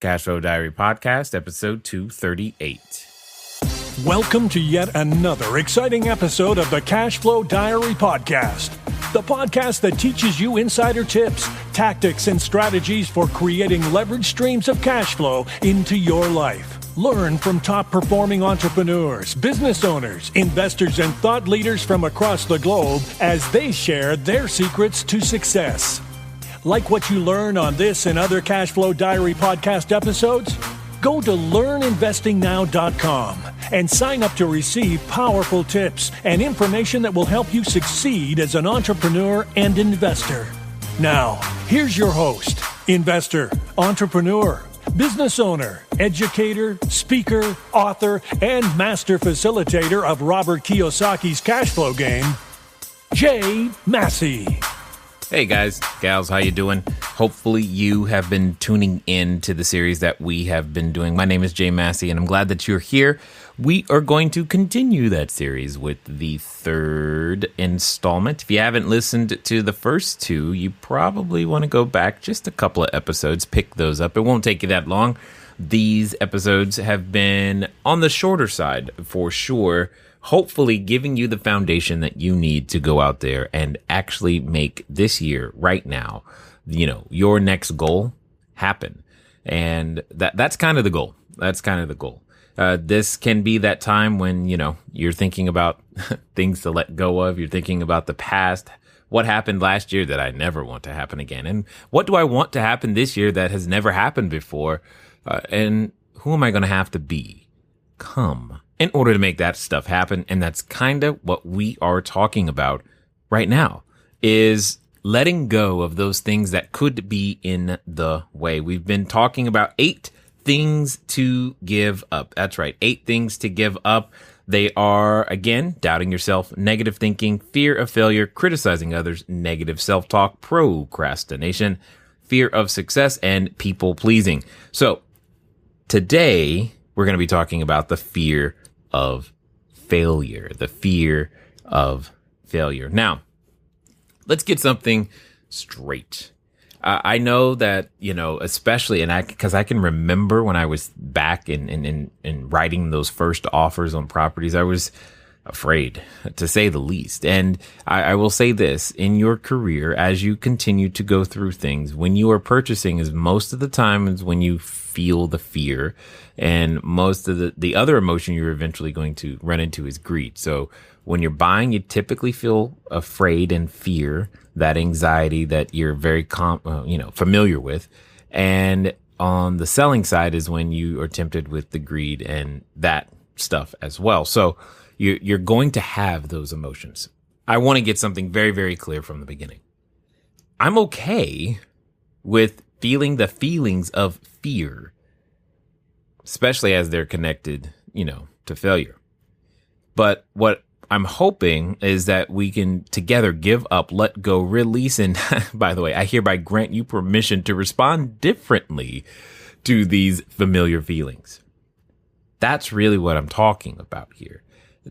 Cashflow Diary podcast, episode 238. Welcome to yet another exciting episode of the Cashflow Diary podcast, the podcast that teaches you insider tips, tactics, and strategies for creating leverage streams of cash flow into your life. Learn from top-performing entrepreneurs, business owners, investors, and thought leaders from across the globe as they share their secrets to success. Like what you learn on this and other Cashflow Diary podcast episodes? Go to learninvestingnow.com and sign up to receive powerful tips and information that will help you succeed as an entrepreneur and investor. Now, here's your host, investor, entrepreneur, business owner, educator, speaker, author, and master facilitator of Robert Kiyosaki's cash flow game, Jay Massey. Hey guys, gals, how you doing? Hopefully you have been tuning in to the series that we have been doing. My name is Jay Massey, and I'm glad that you're here. We are going to continue that series with the third installment. If you haven't listened to the first two, you probably want to go back just a couple of episodes, pick those up. It won't take you that long. These episodes have been on the shorter side for sure, hopefully giving you the foundation that you need to go out there and actually make this year right now, your next goal happen. And that's kind of the goal. That's kind of the goal. This can be that time when, you're thinking about things to let go of. You're thinking about the past. What happened last year that I never want to happen again? And what do I want to happen this year that has never happened before? And who am I going to have to become in order to make that stuff happen? And that's kind of what we are talking about right now, is letting go of those things that could be in the way. We've been talking about 8 things to give up. That's right. 8 things to give up. They are, again, doubting yourself, negative thinking, fear of failure, criticizing others, negative self-talk, procrastination, fear of success, and people pleasing. So today we're going to be talking about the fear of failure, the fear of failure. Now, let's get something straight. I know that, especially, because I can remember when I was back in writing those first offers on properties, I was afraid, to say the least. And I will say this, in your career, as you continue to go through things, when you are purchasing, is most of the time is when you feel the fear, and most of the other emotion you're eventually going to run into is greed. So when you're buying, you typically feel afraid and fear, that anxiety that you're very familiar with. And on the selling side is when you are tempted with the greed and that stuff as well. So you're going to have those emotions. I want to get something very, very clear from the beginning. I'm okay with feeling the feelings of fear, especially as they're connected, to failure. But what I'm hoping is that we can together give up, let go, release, and by the way, I hereby grant you permission to respond differently to these familiar feelings. That's really what I'm talking about here.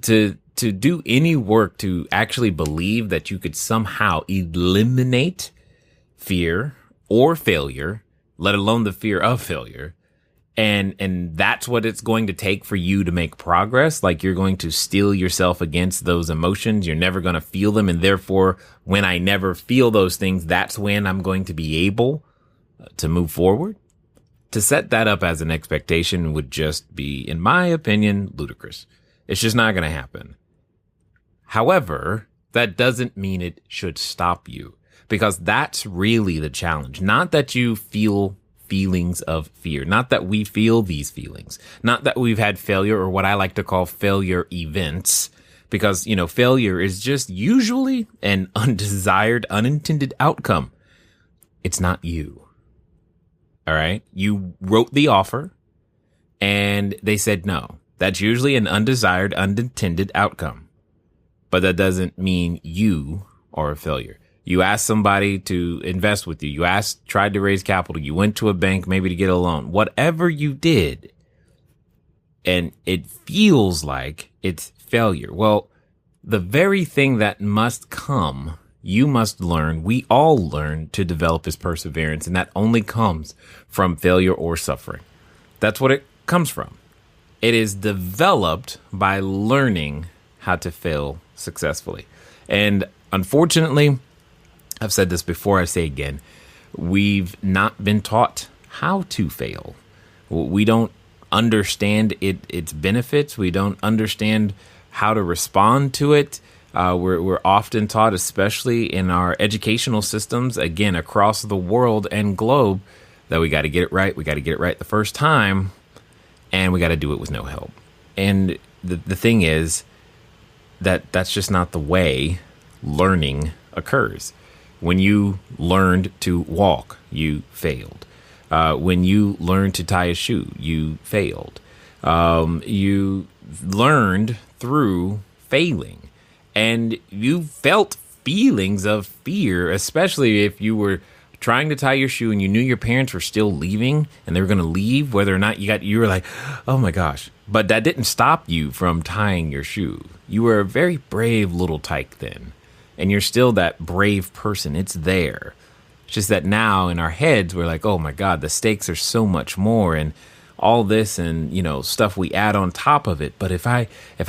To do any work to actually believe that you could somehow eliminate fear or failure, let alone the fear of failure, and that's what it's going to take for you to make progress. Like you're going to steel yourself against those emotions. You're never going to feel them. And therefore, when I never feel those things, that's when I'm going to be able to move forward. To set that up as an expectation would just be, in my opinion, ludicrous. It's just not going to happen. However, that doesn't mean it should stop you, because that's really the challenge. Not that you feel feelings of fear, not that we feel these feelings, not that we've had failure or what I like to call failure events, because, failure is just usually an undesired, unintended outcome. It's not you. All right. You wrote the offer and they said no. That's usually an undesired, unintended outcome, but that doesn't mean you are a failure. You asked somebody to invest with you. You tried to raise capital. You went to a bank maybe to get a loan. Whatever you did, and it feels like it's failure. Well, the very thing that must come you must learn, we all learn to develop is perseverance. And that only comes from failure or suffering. That's what it comes from. It is developed by learning how to fail successfully. And unfortunately, I've said this before, I say again, we've not been taught how to fail. We don't understand its benefits. We don't understand how to respond to it. We're often taught, especially in our educational systems, again, across the world and globe, that we got to get it right. We got to get it right the first time, and we got to do it with no help. And the thing is that's just not the way learning occurs. When you learned to walk, you failed. When you learned to tie a shoe, you failed. You learned through failing. And you felt feelings of fear, especially if you were trying to tie your shoe and you knew your parents were still leaving and they were going to leave, whether or not you were like, oh my gosh. But that didn't stop you from tying your shoe. You were a very brave little tyke then. And you're still that brave person. It's there. It's just that now in our heads, we're like, oh my God, the stakes are so much more and all this and, stuff we add on top of it. But if I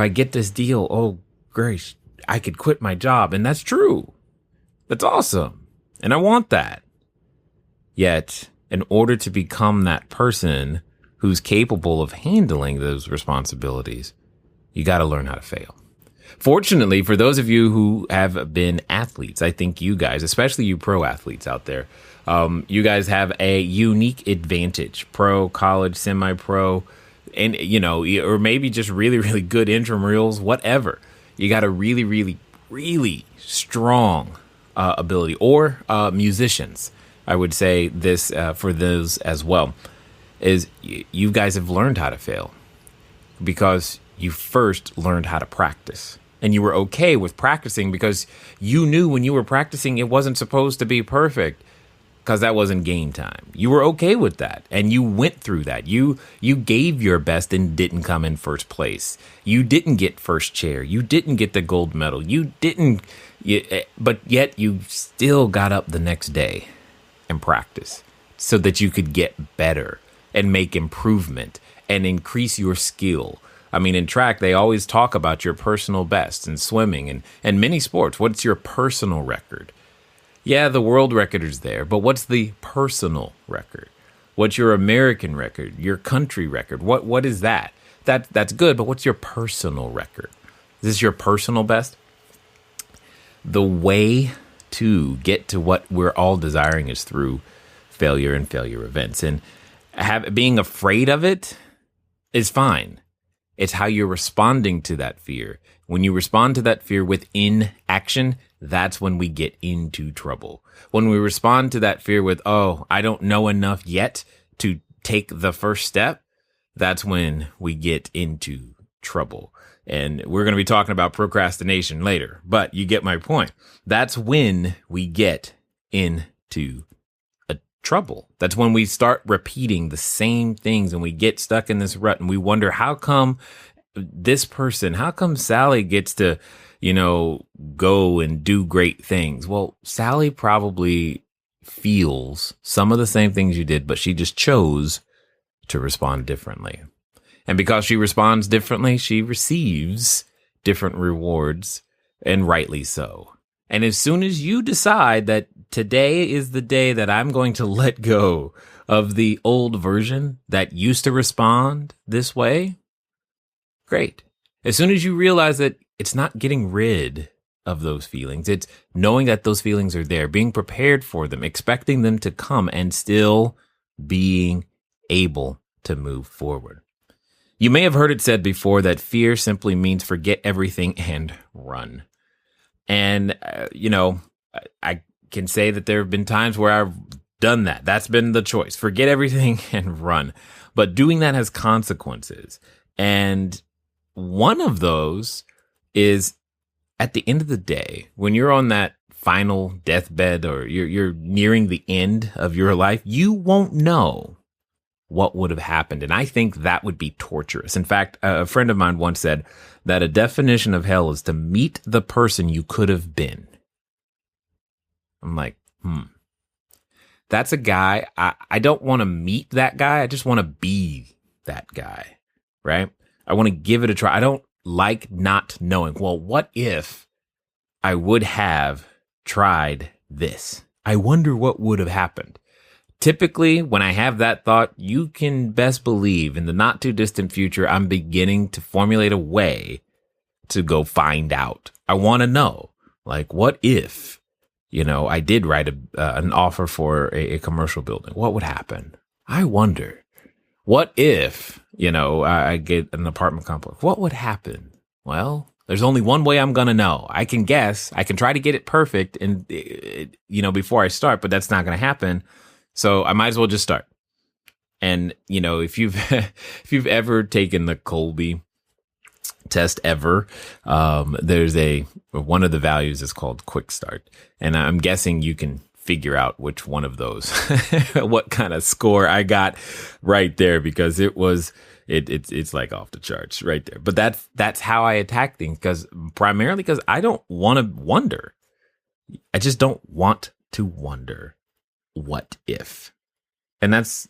get this deal, oh, grace, I could quit my job. And that's true. That's awesome. And I want that. Yet, in order to become that person who's capable of handling those responsibilities, you got to learn how to fail. Fortunately, for those of you who have been athletes, I think you guys, especially you pro athletes out there, you guys have a unique advantage. Pro, college, semi-pro, and, or maybe just really, really good intramurals, whatever. You got a really, really, really strong ability, or musicians. I would say this for those as well, is you guys have learned how to fail because you first learned how to practice. And you were okay with practicing because you knew when you were practicing it wasn't supposed to be perfect because that wasn't game time. You were okay with that, and you went through that. You gave your best and didn't come in first place. You didn't get first chair. You didn't get the gold medal. But yet you still got up the next day and practice so that you could get better and make improvement and increase your skill. I mean, in track, they always talk about your personal best, in swimming and many sports. What's your personal record? Yeah, the world record is there, but what's the personal record? What's your American record? Your country record? What is that? That's good, but what's your personal record? Is this your personal best? The way to get to what we're all desiring is through failure and failure events. And being afraid of it is fine. It's how you're responding to that fear. When you respond to that fear with inaction, that's when we get into trouble. When we respond to that fear with, oh, I don't know enough yet to take the first step, that's when we get into trouble. And we're going to be talking about procrastination later, but you get my point. That's when we get into trouble. That's when we start repeating the same things and we get stuck in this rut and we wonder, how come Sally gets to, go and do great things? Well, Sally probably feels some of the same things you did, but she just chose to respond differently. And because she responds differently, she receives different rewards, and rightly so. And as soon as you decide that today is the day that I'm going to let go of the old version that used to respond this way, great. As soon as you realize that it's not getting rid of those feelings, it's knowing that those feelings are there, being prepared for them, expecting them to come, and still being able to move forward. You may have heard it said before that fear simply means forget everything and run. And, I can say that there have been times where I've done that. That's been the choice. Forget everything and run. But doing that has consequences. And one of those is at the end of the day, when you're on that final deathbed or you're nearing the end of your life, you won't know what would have happened. And I think that would be torturous. In fact, a friend of mine once said that a definition of hell is to meet the person you could have been I'm like, that's a guy. I don't want to meet that guy. I just want to be that guy, right? I want to give it a try. I don't like not knowing. Well, what if I would have tried this? I wonder what would have happened. Typically, when I have that thought, you can best believe in the not too distant future, I'm beginning to formulate a way to go find out. I want to know, like, what if, I did write an offer for a commercial building? What would happen? I wonder. What if, I get an apartment complex? What would happen? Well, there's only one way I'm going to know. I can guess. I can try to get it perfect and, before I start, but that's not going to happen. So I might as well just start. And, if you've ever taken the Colby test ever, there's one of the values is called quick start. And I'm guessing you can figure out which one of those, what kind of score I got right there, because it's like off the charts right there. But that's how I attack things, primarily because I don't want to wonder. I just don't want to wonder. What if? And that's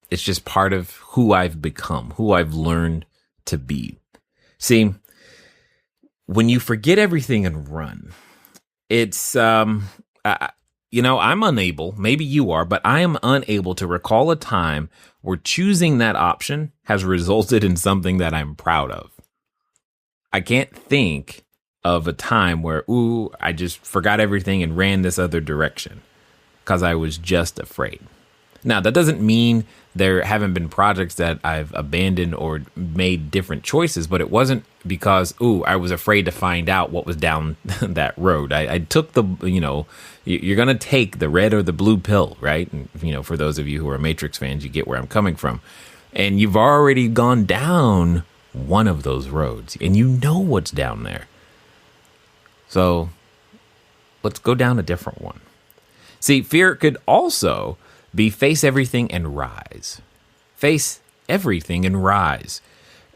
it's just part of who I've become, who I've learned to be. See, when you forget everything and run, it's I'm unable, maybe you are, but I am unable to recall a time where choosing that option has resulted in something that I'm proud of. I can't think of a time where, I just forgot everything and ran this other direction because I was just afraid. Now, that doesn't mean there haven't been projects that I've abandoned or made different choices, but it wasn't because, I was afraid to find out what was down that road. I took you're going to take the red or the blue pill, right? And, for those of you who are Matrix fans, you get where I'm coming from. And you've already gone down one of those roads and you know what's down there. So let's go down a different one. See, fear could also be face everything and rise. Face everything and rise.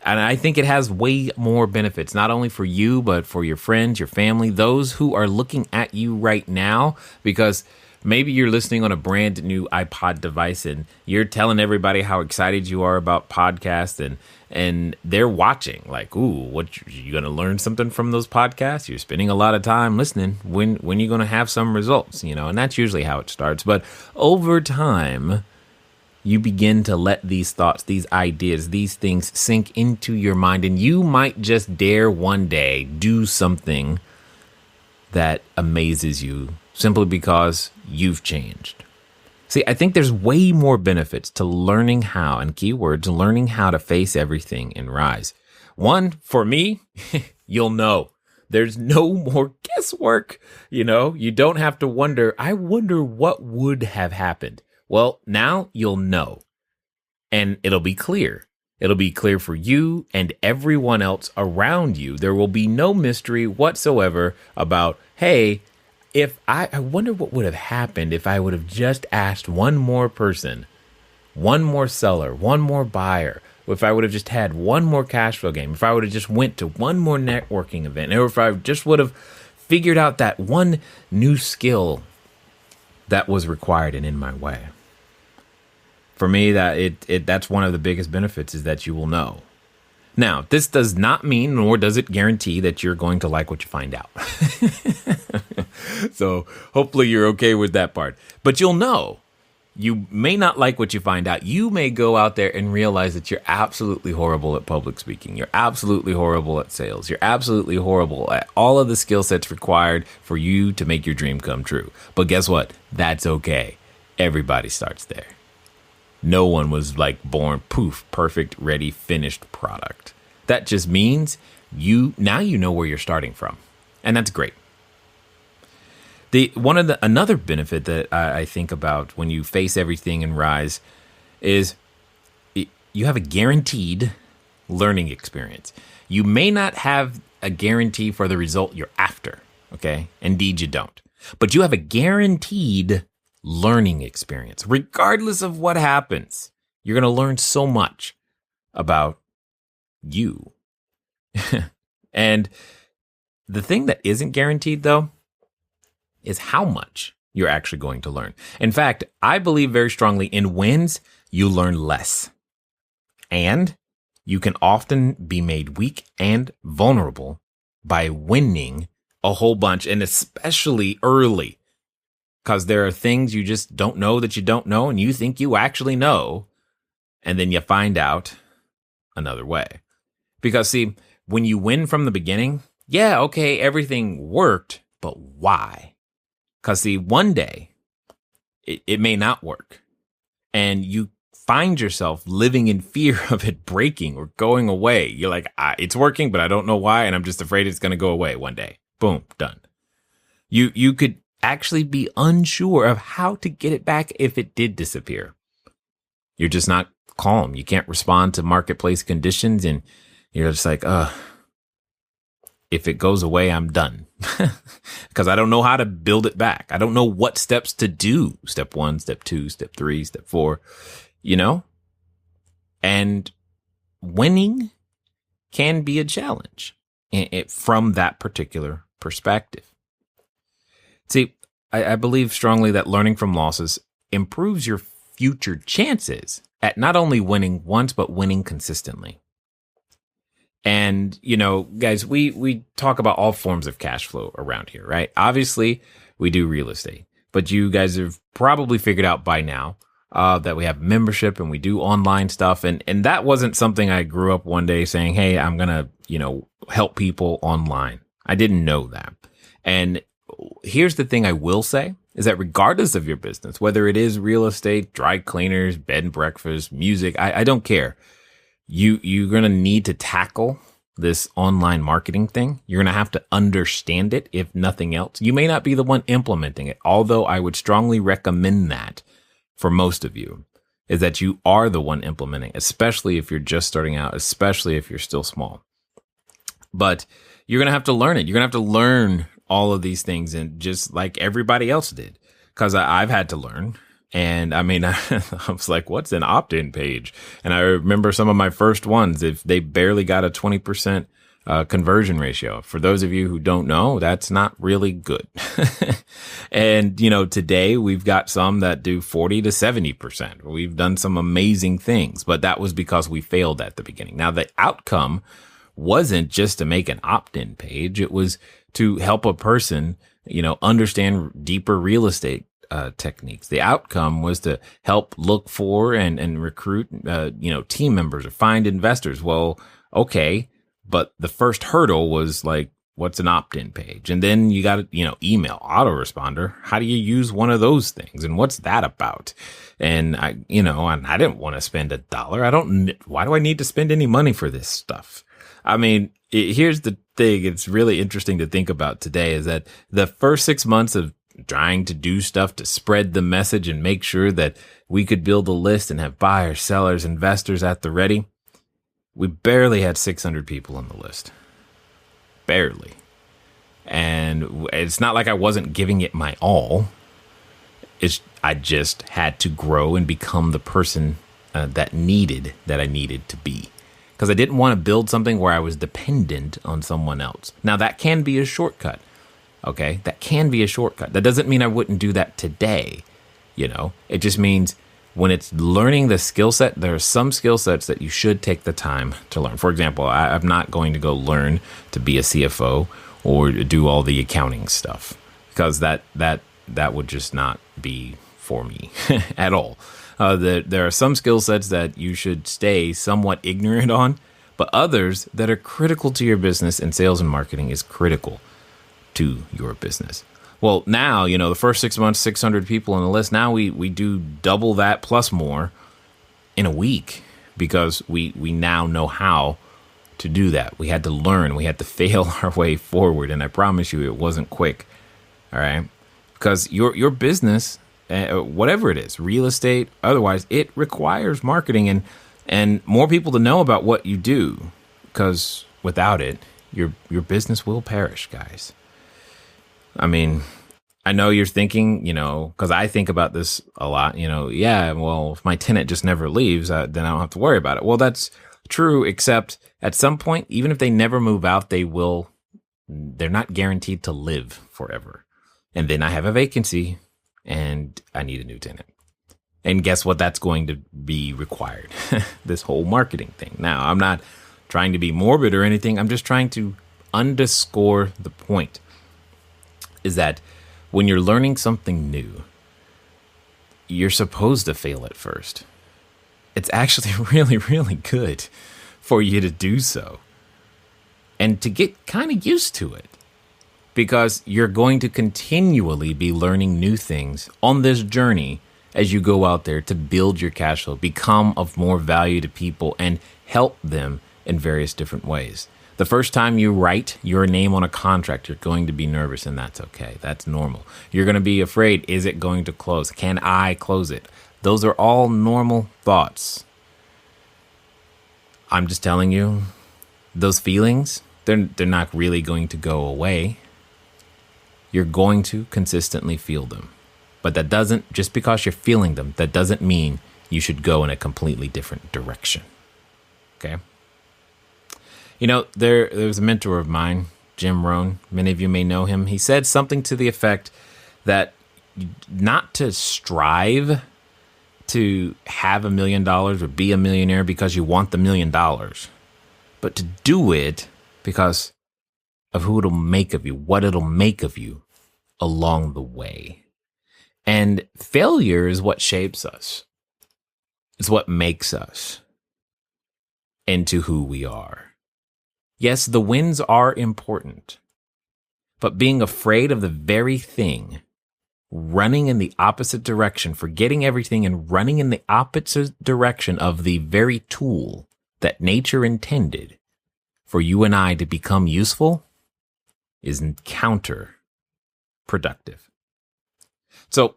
And I think it has way more benefits, not only for you, but for your friends, your family, those who are looking at you right now, because maybe you're listening on a brand new iPod device and you're telling everybody how excited you are about podcasts, and they're watching like, what, you going to learn something from those podcasts? You're spending a lot of time listening. When are you going to have some results, and that's usually how it starts. But over time, you begin to let these thoughts, these ideas, these things sink into your mind, and you might just dare one day do something that amazes you simply because you've changed. See, I think there's way more benefits to learning how, and keywords, learning how to face everything and rise. One, for me, you'll know. There's no more guesswork. You don't have to wonder, I wonder what would have happened. Well, now you'll know, and it'll be clear. It'll be clear for you and everyone else around you. There will be no mystery whatsoever about, hey, if I wonder what would have happened if I would have just asked one more person, one more seller, one more buyer, if I would have just had one more cash flow game, if I would have just went to one more networking event, or if I just would have figured out that one new skill that was required and in my way. For me, that's one of the biggest benefits, is that you will know. Now, this does not mean, nor does it guarantee, that you're going to like what you find out. So hopefully you're okay with that part. But you'll know. You may not like what you find out. You may go out there and realize that you're absolutely horrible at public speaking. You're absolutely horrible at sales. You're absolutely horrible at all of the skill sets required for you to make your dream come true. But guess what? That's okay. Everybody starts there. No one was like born, poof, perfect, ready, finished product. That just means now you know where you're starting from. And that's great. Another benefit that I think about when you face everything and rise is you have a guaranteed learning experience. You may not have a guarantee for the result you're after, okay? Indeed, you don't. But you have a guaranteed learning experience. Regardless of what happens, you're going to learn so much about you. And The thing that isn't guaranteed, though, is how much you're actually going to learn. In fact, I believe very strongly in wins, you learn less. And you can often be made weak and vulnerable by winning a whole bunch, and especially early, because there are things you just don't know that you don't know, and you think you actually know, and then you find out another way. Because see, when you win from the beginning, yeah, okay, everything worked, but why? Because see, one day it may not work, and you find yourself living in fear of it breaking or going away. You're like, it's working, but I don't know why, and I'm just afraid it's going to go away one day. Boom, done. You could actually be unsure of how to get it back if it did disappear. You're just not calm. You can't respond to marketplace conditions, and you're just like, if it goes away, I'm done. Because I don't know how to build it back. I don't know what steps to do. Step 1, step 2, step 3, step 4, And winning can be a challenge from that particular perspective. See, I believe strongly that learning from losses improves your future chances at not only winning once, but winning consistently. And, guys, we talk about all forms of cash flow around here, right? Obviously, we do real estate, but you guys have probably figured out by now that we have membership and we do online stuff. And that wasn't something I grew up one day saying, hey, I'm going to, help people online. I didn't know that. And here's the thing I will say is that regardless of your business, whether it is real estate, dry cleaners, bed and breakfast, music, I don't care. You're going to need to tackle this online marketing thing. You're going to have to understand it, if nothing else. You may not be the one implementing it, although I would strongly recommend that for most of you, is that you are the one implementing, especially if you're just starting out, especially if you're still small. But you're going to have to learn it. You're going to have to learn all of these things, and just like everybody else did, because I've had to learn. And I mean, I was like, what's an opt-in page? And I remember some of my first ones, if they barely got a 20% conversion ratio. For those of you who don't know, that's not really good. And, today we've got some that do 40 to 70%. We've done some amazing things, but that was because we failed at the beginning. Now, the outcome wasn't just to make an opt-in page. It was to help a person, understand deeper real estate techniques. The outcome was to help look for and recruit, team members or find investors. Well, okay, but the first hurdle was like, what's an opt-in page? And then you got, email autoresponder. How do you use one of those things? And what's that about? And I didn't want to spend $1. Why do I need to spend any money for this stuff? I mean, here's the thing. It's really interesting to think about today is that the first 6 months of trying to do stuff to spread the message and make sure that we could build a list and have buyers, sellers, investors at the ready, we barely had 600 people on the list. Barely. And it's not like I wasn't giving it my all. I just had to grow and become the person that I needed to be. Because I didn't want to build something where I was dependent on someone else. Now, that can be a shortcut. Okay, that can be a shortcut. That doesn't mean I wouldn't do that today. It just means when it's learning the skill set, there are some skill sets that you should take the time to learn. For example, I'm not going to go learn to be a CFO or do all the accounting stuff, because that would just not be for me at all. There are some skill sets that you should stay somewhat ignorant on, but others that are critical to your business, and sales and marketing is critical to your business. Well, now, the first 6 months, 600 people on the list. Now we do double that plus more in a week, because we now know how to do that. We had to learn. We had to fail our way forward. And I promise you, it wasn't quick. All right. Because your business, whatever it is, real estate, otherwise, it requires marketing and more people to know about what you do, because without it, your business will perish, guys. I mean, I know you're thinking, because I think about this a lot, if my tenant just never leaves, then I don't have to worry about it. Well, that's true, except at some point, even if they never move out, they will they're not guaranteed to live forever. And then I have a vacancy and I need a new tenant. And guess what? That's going to be required. This whole marketing thing. Now, I'm not trying to be morbid or anything. I'm just trying to underscore the point is that when you're learning something new, you're supposed to fail at first. It's actually really, really good for you to do so and to get kind of used to it, because you're going to continually be learning new things on this journey as you go out there to build your cash flow, become of more value to people, and help them in various different ways. The first time you write your name on a contract, you're going to be nervous, and that's okay. That's normal. You're going to be afraid. Is it going to close? Can I close it? Those are all normal thoughts. I'm just telling you, those feelings, they're not really going to go away. You're going to consistently feel them. But that doesn't, just because you're feeling them, that doesn't mean you should go in a completely different direction. Okay? You know, there was a mentor of mine, Jim Rohn. Many of you may know him. He said something to the effect that not to strive to have $1 million or be a millionaire because you want the $1 million, but to do it because of who it'll make of you, what it'll make of you along the way. And failure is what shapes us. It's what makes us into who we are. Yes, the wins are important, but being afraid of the very thing, running in the opposite direction, forgetting everything and running in the opposite direction of the very tool that nature intended for you and I to become useful is counterproductive. So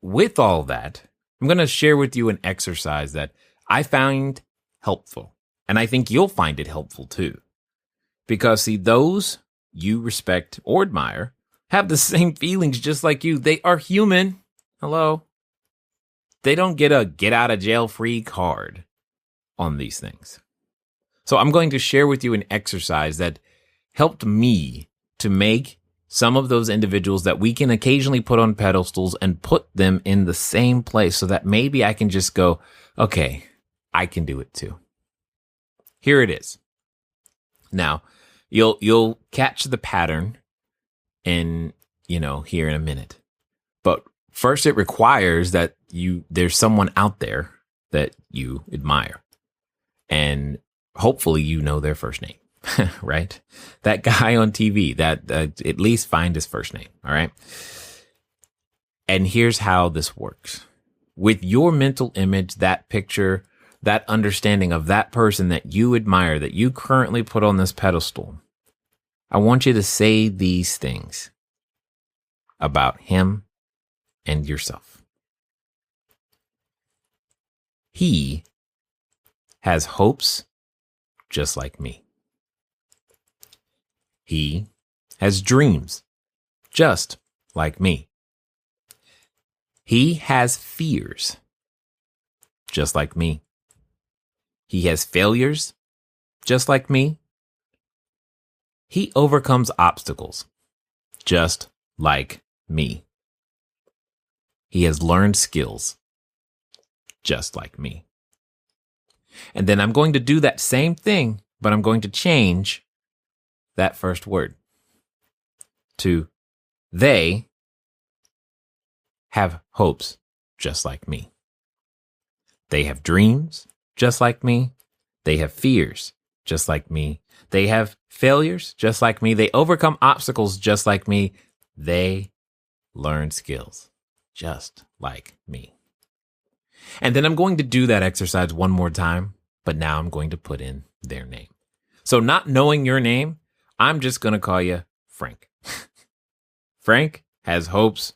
with all that, I'm going to share with you an exercise that I found helpful, and I think you'll find it helpful too. Because see, those you respect or admire have the same feelings just like you. They are human. Hello. They don't get a get out of jail free card on these things. So I'm going to share with you an exercise that helped me to make some of those individuals that we can occasionally put on pedestals and put them in the same place so that maybe I can just go, okay, I can do it too. Here it is. Now, you'll catch the pattern in, here in a minute. But first it requires that there's someone out there that you admire. And hopefully you know their first name. Right? That guy on TV, that at least find his first name. All right. And here's how this works. With your mental image, that picture, that understanding of that person that you admire, that you currently put on this pedestal, I want you to say these things about him and yourself. He has hopes just like me. He has dreams, just like me. He has fears, just like me. He has failures, just like me. He overcomes obstacles, just like me. He has learned skills, just like me. And then I'm going to do that same thing, but I'm going to change that first word to they have hopes just like me. They have dreams just like me. They have fears just like me. They have failures just like me. They overcome obstacles just like me. They learn skills just like me. And then I'm going to do that exercise one more time, but now I'm going to put in their name. So not knowing your name, I'm just going to call you Frank. Frank has hopes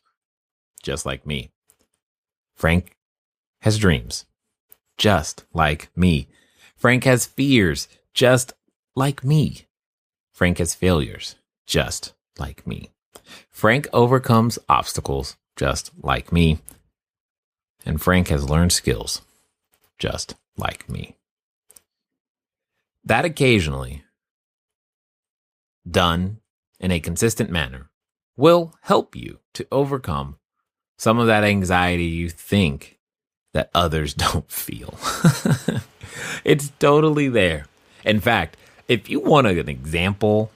just like me. Frank has dreams just like me. Frank has fears just like me. Frank has failures just like me. Frank overcomes obstacles just like me. And Frank has learned skills just like me. That occasionally done in a consistent manner will help you to overcome some of that anxiety you think that others don't feel. It's totally there. In fact, if you want an example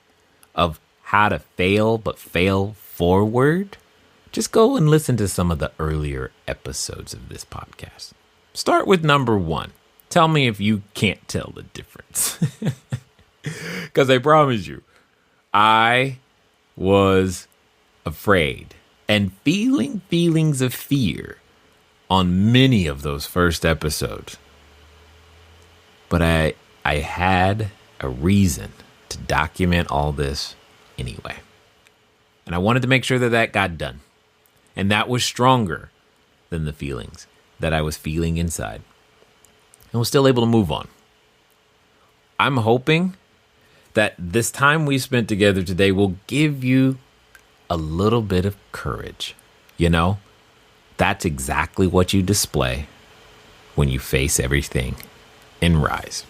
of how to fail but fail forward, just go and listen to some of the earlier episodes of this podcast. Start with number 1. Tell me if you can't tell the difference. Because I promise you, I was afraid and feeling feelings of fear on many of those first episodes. But I had a reason to document all this anyway. And I wanted to make sure that that got done. And that was stronger than the feelings that I was feeling inside. And was still able to move on. I'm hoping that this time we spent together today will give you a little bit of courage. You know, that's exactly what you display when you face everything and rise.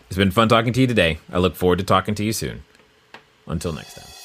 It's been fun talking to you today. I look forward to talking to you soon. Until next time.